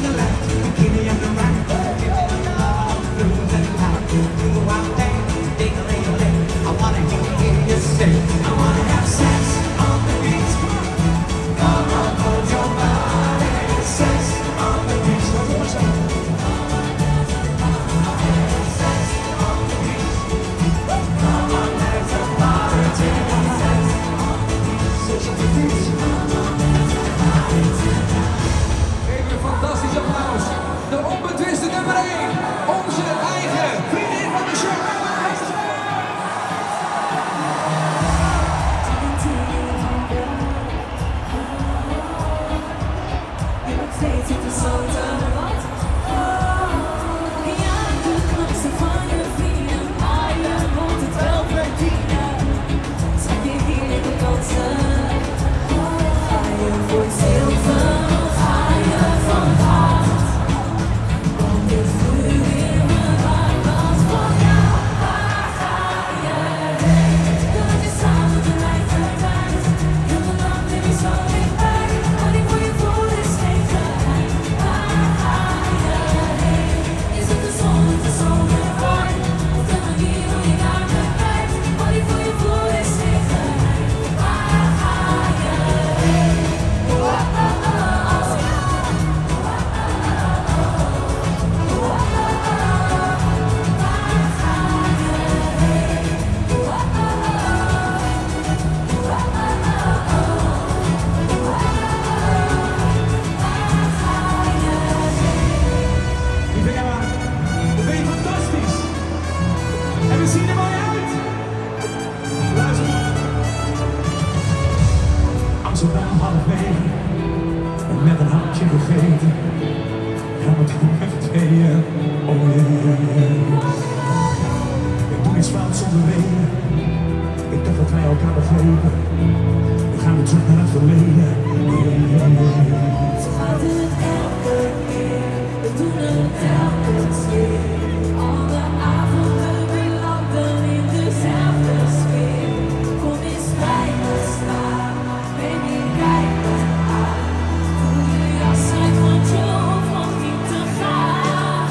the left, keep me on the right. Give me the love, blues and light. Do out there, ding-a-ling-a-ling. I wanna hear you say, I wanna have sex on the beach. Come on, hold your body. Sex on the beach. Sex on the beach. Come on, there's a party. Sex on the beach. Sex on the beach. Geef een fantastisch applaus. De onbetwiste nummer 1. Onze eigen vriendin van de show. Steeds zit de zouten wat. Ja, de knapste van je vrienden, maar je moet het wel verdienen. Zet je hier in de kansen. Ga je voor zilver, ga je van goud. Want dit vuur in mijn hart was voor jou. Waar ga je heen? Dat je samen tegelijkertijd. Heel de nacht ben je zo dichtbij. Wat ik voor je voel is geen geheim. Waar ga je heen? Is het de zon of de zomerwijn? Of de manier hoe je naar me kijkt? Wat ik voor je voel is geen geheim. Waar ga je heen? Lieve Emma, dat ben je fantastisch. En we zien er mooi uit. Luister. Amsterdam 9:30. En met een handje gegeten. Gaan we doen met z'n tweeën. Oh yeah. Ik doe iets fout zonder reden. Ik dacht dat wij elkaar begrepen. We gaan weer terug naar het verleden. Yeah. Zo gaat het elke keer, we doen het telkens weer. Alle avonden belanden in dezelfde sfeer. Kom eens bij me staan, baby kijk me aan. Doe je jas uit, want je hoeft nog niet te gaan.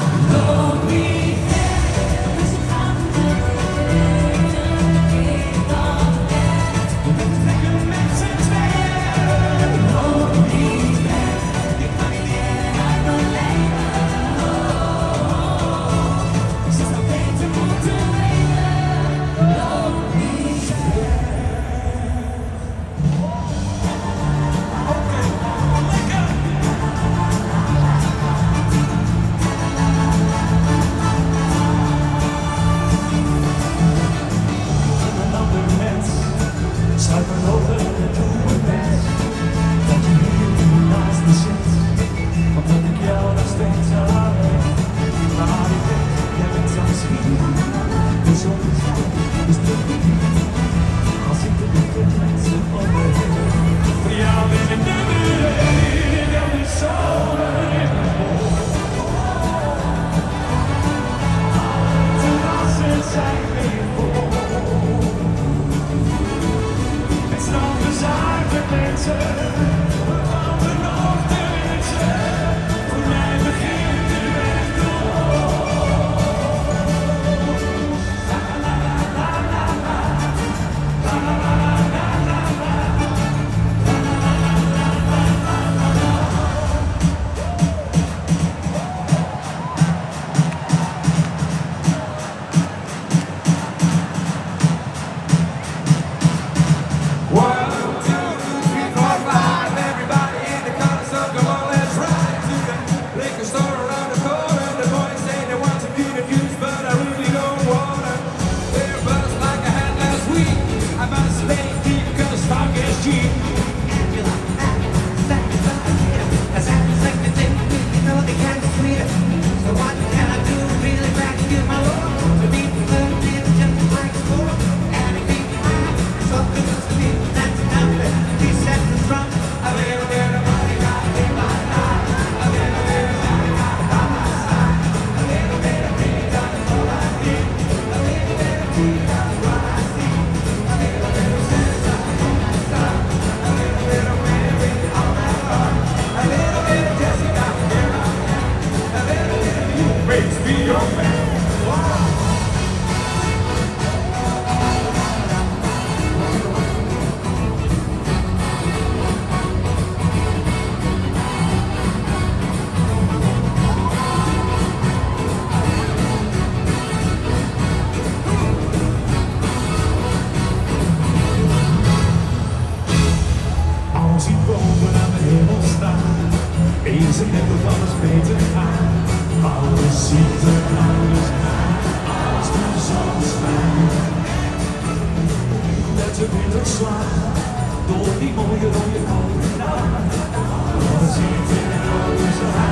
net of alles beter gaat. Alles ziet er anders uit, als de zon schijnt. Met de winterslag, door die mooie rode kolen. Alles ziet er anders uit.